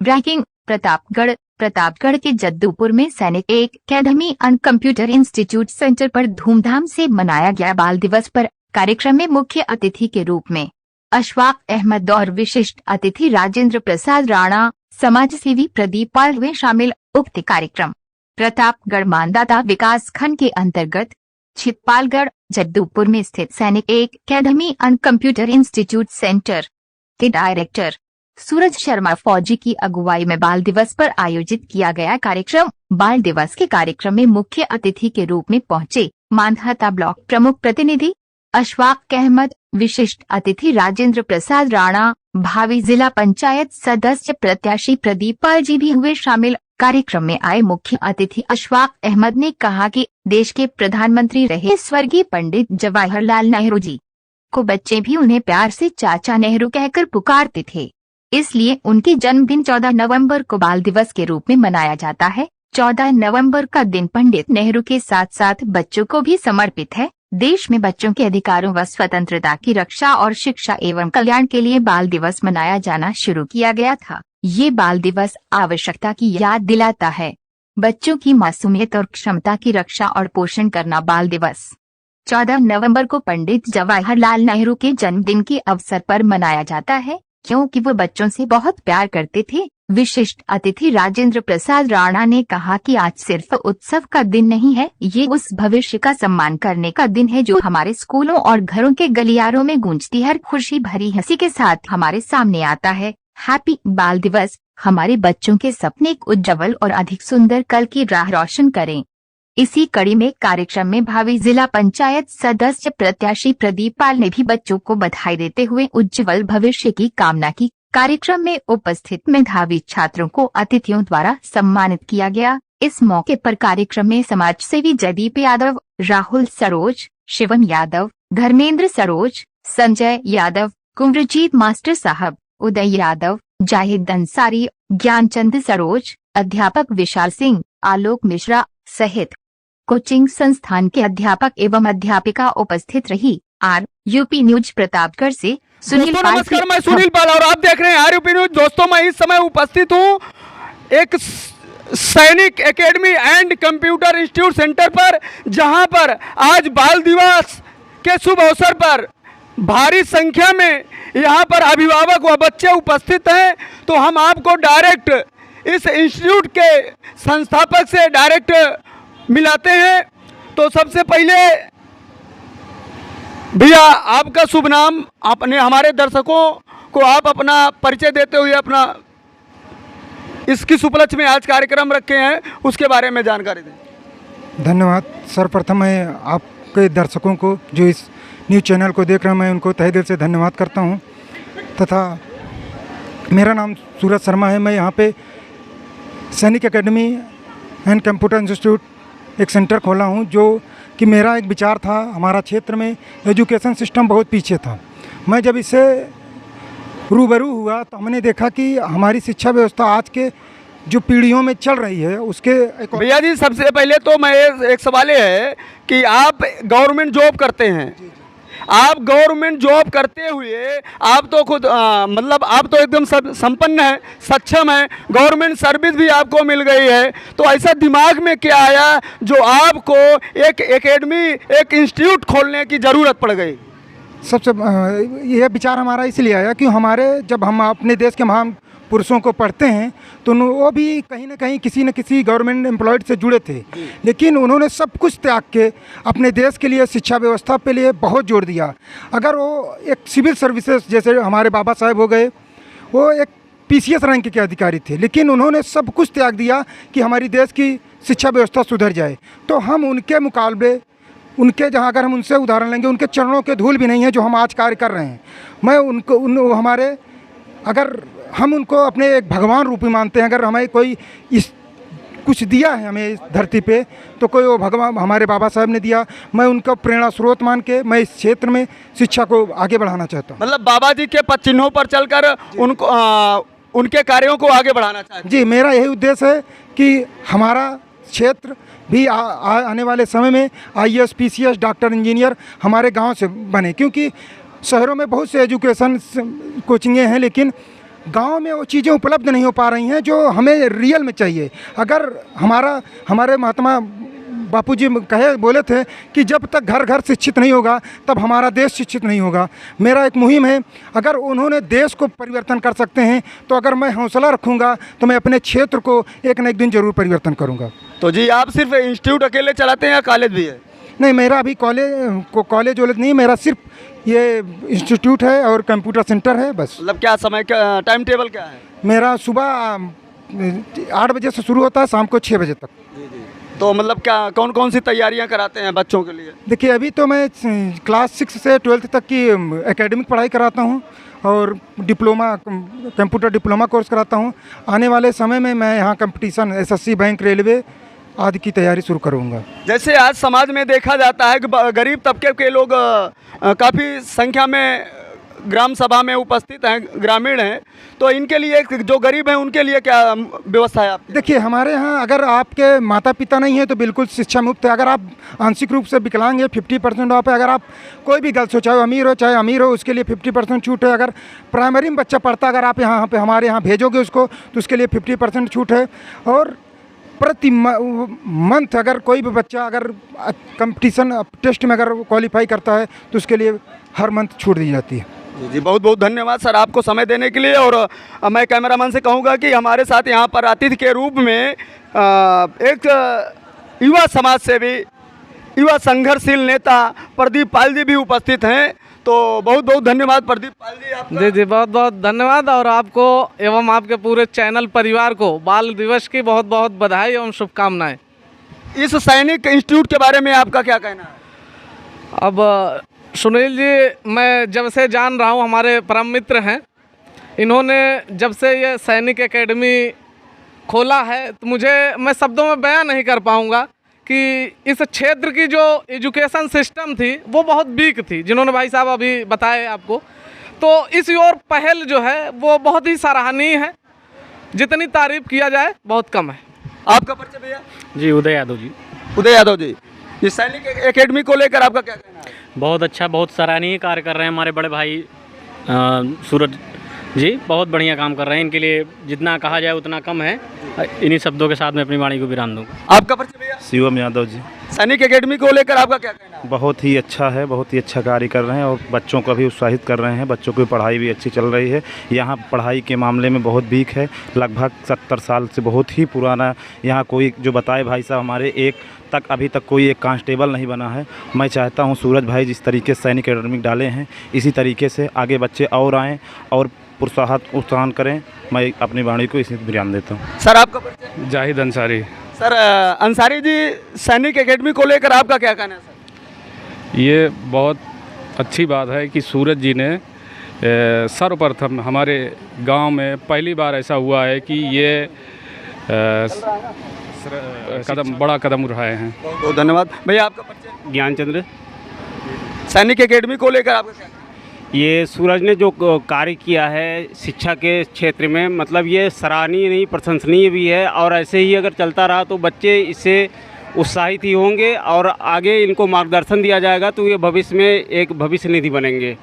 Breaking Pratapgarh के जद्दूपुर में सैनिक academy and computer institute centre पर धूमधाम से मनाया गया बाल दिवस पर कार्यक्रम में मुख्य अतिथि के रूप में अशफाक अहमद और विशिष्ट अतिथि राजेंद्र प्रसाद राणा, समाजसेवी प्रदीप पाल हुए शामिल। उक्त कार्यक्रम प्रतापगढ़ मानदाता विकास खंड के अंतर्गत छितपालगढ़ जद्दूपुर में स्थित सैनिक academy and computer institute centre के डायरेक्टर सूरज शर्मा फौजी की अगुवाई में बाल दिवस पर आयोजित किया गया कार्यक्रम। बाल दिवस के कार्यक्रम में मुख्य अतिथि के रूप में पहुंचे मानदाता ब्लॉक प्रमुख प्रतिनिधि अशफाक अहमद, विशिष्ट अतिथि राजेंद्र प्रसाद राणा, भावी जिला पंचायत सदस्य प्रत्याशी प्रदीप पाल जी भी हुए शामिल। कार्यक्रम में आए मुख्य अतिथि अशफाक अहमद ने कहा कि देश के प्रधानमंत्री रहे स्वर्गीय पंडित जवाहरलाल नेहरू जी को बच्चे भी उन्हें प्यार से चाचा नेहरू कहकर पुकारते थे, इसलिए उनके जन्मदिन 14 नवंबर को बाल दिवस के रूप में मनाया जाता है। 14 नवंबर का दिन पंडित नेहरू के साथ साथ बच्चों को भी समर्पित है। देश में बच्चों के अधिकारों व स्वतंत्रता की रक्षा और शिक्षा एवं कल्याण के लिए बाल दिवस मनाया जाना शुरू किया गया था। ये बाल दिवस आवश्यकता की याद दिलाता है, बच्चों की मासूमियत और क्षमता की रक्षा और पोषण करना। बाल दिवस 14 नवंबर को पंडित जवाहरलाल नेहरू के जन्मदिन के अवसर पर मनाया जाता है, क्योंकि वो बच्चों से बहुत प्यार करते थे। विशिष्ट अतिथि राजेंद्र प्रसाद राणा ने कहा कि आज सिर्फ उत्सव का दिन नहीं है, ये उस भविष्य का सम्मान करने का दिन है जो हमारे स्कूलों और घरों के गलियारों में गूंजती हर खुशी भरी हंसी के साथ हमारे सामने आता है। हैप्पी बाल दिवस। हमारे बच्चों के सपने एक उज्जवल और अधिक सुंदर कल की राह रोशन करें। इसी कड़ी में कार्यक्रम में भावी जिला पंचायत सदस्य प्रत्याशी प्रदीप पाल ने भी बच्चों को बधाई देते हुए उज्जवल भविष्य की कामना की। कार्यक्रम में उपस्थित मेधावी छात्रों को अतिथियों द्वारा सम्मानित किया गया। इस मौके पर कार्यक्रम में समाज सेवी जयदीप यादव, राहुल सरोज, शिवम यादव, धर्मेंद्र सरोज, संजय यादव, कुंवरजीत मास्टर साहब, उदय यादव, जाहिद अंसारी, ज्ञानचंद सरोज, अध्यापक विशाल सिंह, आलोक मिश्रा सहित कोचिंग संस्थान के अध्यापक एवं अध्यापिका उपस्थित रही। यूपी न्यूज प्रतापगढ़ से सुनील पाल। नमस्कार, मैं सुनील पाल और आप देख रहे हैं यूपी न्यूज। दोस्तों, मैं इस समय उपस्थित हूँ एक सैनिक academy and computer institute centre पर, जहां पर आज बाल दिवस के शुभ अवसर पर भारी संख्या में यहां पर अभिभावक व बच्चे उपस्थित हैं। तो हम आपको डायरेक्ट इस इंस्टीट्यूट के संस्थापक से डायरेक्ट मिलाते हैं। तो सबसे पहले भैया, आपका शुभ नाम, आपने हमारे दर्शकों को आप अपना परिचय देते हुए अपना इसकी उपलक्ष्य में आज कार्यक्रम रखे हैं उसके बारे में जानकारी दें। धन्यवाद। सर्वप्रथम मैं आपके दर्शकों को जो इस न्यूज़ चैनल को देख रहे हैं, मैं उनको तहे दिल से धन्यवाद करता हूं। तथा मेरा नाम सूरज शर्मा है। मैं यहाँ पे सैनिक एकेडमी एंड कंप्यूटर इंस्टीट्यूट एक सेंटर खोला हूँ, जो कि मेरा एक विचार था। हमारा क्षेत्र में एजुकेशन सिस्टम बहुत पीछे था। मैं जब इससे रूबरू हुआ तो हमने देखा कि हमारी शिक्षा व्यवस्था आज के जो पीढ़ियों में चल रही है उसके। भैया जी, सबसे पहले तो मैं एक सवाल ये है कि आप गवर्नमेंट जॉब करते हैं। आप गवर्नमेंट जॉब करते हुए आप तो खुद मतलब आप तो एकदम संपन्न है, सक्षम है, गवर्नमेंट सर्विस भी आपको मिल गई है। तो ऐसा दिमाग में क्या आया जो आपको एक एकेडमी, एक इंस्टीट्यूट खोलने की ज़रूरत पड़ गई? सबसे यह विचार हमारा इसलिए आया कि जब हम अपने देश के महान पुरुषों को पढ़ते हैं तो वो भी कहीं ना कहीं किसी न किसी गवर्नमेंट एम्प्लॉयड से जुड़े थे, लेकिन उन्होंने सब कुछ त्याग के अपने देश के लिए शिक्षा व्यवस्था पे लिए बहुत जोर दिया। अगर वो एक सिविल सर्विसेज, जैसे हमारे बाबा साहेब हो गए, वो एक पीसीएस रैंक के अधिकारी थे, लेकिन उन्होंने सब कुछ त्याग दिया कि हमारी देश की शिक्षा व्यवस्था सुधर जाए। तो हम उनके मुकाबले, उनके जहाँ अगर हम उनसे उदाहरण लेंगे, उनके चरणों के धूल भी नहीं है जो हम आज कार्य कर रहे हैं। मैं उनको अगर हम उनको अपने एक भगवान रूपी मानते हैं। अगर हमें कोई इस कुछ दिया है हमें इस धरती पे, तो कोई वो भगवान हमारे बाबा साहब ने दिया। मैं उनका प्रेरणा स्रोत मान के मैं इस क्षेत्र में शिक्षा को आगे बढ़ाना चाहता हूँ। मतलब बाबा जी के पद चिन्हों पर चलकर उनको उनके कार्यों को आगे बढ़ाना चाहते हैं। जी, मेरा यही उद्देश्य है कि हमारा क्षेत्र भी आने वाले समय में IAS, PCS, डॉक्टर, इंजीनियर हमारे गाँव से बने, क्योंकि शहरों में बहुत से एजुकेशन कोचिंगें हैं, लेकिन गांव में वो चीज़ें उपलब्ध नहीं हो पा रही हैं जो हमें रियल में चाहिए। अगर हमारे महात्मा बापूजी कहे बोले थे कि जब तक घर घर शिक्षित नहीं होगा तब हमारा देश शिक्षित नहीं होगा। मेरा एक मुहिम है, अगर उन्होंने देश को परिवर्तन कर सकते हैं तो अगर मैं हौसला रखूँगा तो मैं अपने क्षेत्र को एक न एक दिन ज़रूर परिवर्तन करूँगा। तो जी आप सिर्फ इंस्टीट्यूट अकेले चलाते हैं या कॉलेज भी है? नहीं, मेरा अभी कॉलेज वॉलेज नहीं, मेरा सिर्फ ये इंस्टीट्यूट है और कंप्यूटर सेंटर है बस। मतलब क्या समय का टाइम टेबल क्या है? मेरा सुबह 8 बजे से शुरू होता है, शाम को 6 बजे तक। तो मतलब क्या कौन कौन सी तैयारियां कराते हैं बच्चों के लिए? देखिए, अभी तो मैं क्लास 6 से 12th तक की एकेडमिक पढ़ाई कराता हूँ और कंप्यूटर डिप्लोमा कोर्स कराता हूँ। आने वाले समय में मैं यहाँ कंपटीशन एसएससी, बैंक, रेलवे आदि की तैयारी शुरू करूँगा। जैसे आज समाज में देखा जाता है कि गरीब तबके के लोग काफ़ी संख्या में ग्राम सभा में उपस्थित हैं, ग्रामीण हैं, तो इनके लिए जो गरीब हैं उनके लिए क्या व्यवस्था है आपकी? देखिए, हमारे यहाँ अगर आपके माता पिता नहीं है तो बिल्कुल शिक्षा मुफ्त है। अगर आप आंशिक रूप से विकलांग है 50% ऑफ है। अगर आप कोई भी गर्ल्स हो, चाहे अमीर हो, उसके लिए 50% छूट है। अगर प्राइमरी में बच्चा पढ़ता, अगर आप यहाँ पे हमारे यहाँ भेजोगे उसको तो उसके लिए 50% छूट है। और प्रति मंथ अगर कोई भी बच्चा अगर कंपटीशन टेस्ट में अगर क्वालिफाई करता है तो उसके लिए हर मंथ छूट दी जाती है। जी, बहुत बहुत धन्यवाद सर आपको समय देने के लिए। और मैं कैमरामैन से कहूँगा कि हमारे साथ यहाँ पर अतिथि के रूप में एक युवा समाज सेवी, युवा संघर्षशील नेता प्रदीप पाल जी भी उपस्थित हैं। तो बहुत बहुत धन्यवाद प्रदीप पाल जी आपका। जी, बहुत बहुत धन्यवाद। और आपको एवं आपके पूरे चैनल परिवार को बाल दिवस की बहुत बहुत बधाई एवं शुभकामनाएं। इस सैनिक इंस्टीट्यूट के बारे में आपका क्या कहना है? अब सुनील जी, मैं जब से जान रहा हूँ, हमारे परम मित्र हैं, इन्होंने जब से ये सैनिक एकेडमी खोला है तो मैं शब्दों में बयान नहीं कर पाऊँगा कि इस क्षेत्र की जो एजुकेशन सिस्टम थी वो बहुत वीक थी, जिन्होंने भाई साहब अभी बताए आपको। तो इस ओर पहल जो है वो बहुत ही सराहनीय है, जितनी तारीफ़ किया जाए बहुत कम है। आपका परिचय भैया? जी, उदय यादव जी। उदय यादव जी, ये सैनिक एकेडमी को लेकर आपका क्या कहना है? बहुत अच्छा, बहुत सराहनीय कार्य कर रहे हैं हमारे बड़े भाई सूरज जी, बहुत बढ़िया काम कर रहे हैं। इनके लिए जितना कहा जाए उतना कम है। इन्हीं शब्दों के साथ मैं अपनी वाणी को विराम दूंगा। आपका परिचय भैया? शिवम यादव जी। सैनिक एकेडमी को लेकर आपका क्या कहना है? बहुत ही अच्छा है, बहुत ही अच्छा कार्य कर रहे हैं और बच्चों को भी उत्साहित कर रहे हैं। बच्चों की पढ़ाई भी अच्छी चल रही है। यहाँ पढ़ाई के मामले में बहुत वीक है, लगभग 70 साल से बहुत ही पुराना। यहाँ कोई जो बताए भाई साहब हमारे अभी तक कोई एक कांस्टेबल नहीं बना है। मैं चाहता हूँ सूरज भाई जिस तरीके से सैनिक एकेडमी डाले हैं इसी तरीके से आगे बच्चे और आएँ और प्रोत्साहन करें। मैं अपनी वाणी को इसी विराम देता हूँ। सर आपका परिचय? जाहिद अंसारी। सर अंसारी जी, सैनिक एकेडमी को लेकर आपका क्या कहना है सर? ये बहुत अच्छी बात है कि सूरज जी ने सर्वप्रथम हमारे गांव में पहली बार ऐसा हुआ है कि ये बड़ा कदम उठाए हैं। बहुत धन्यवाद भैया। आपका परिचय? ज्ञानचंद्र। सैनिक एकेडमी को लेकर आपका क्या? ये सूरज ने जो कार्य किया है शिक्षा के क्षेत्र में, मतलब ये सराहनीय नहीं प्रशंसनीय भी है। और ऐसे ही अगर चलता रहा तो बच्चे इससे उत्साहित ही होंगे और आगे इनको मार्गदर्शन दिया जाएगा तो ये भविष्य में एक भविष्य निधि बनेंगे।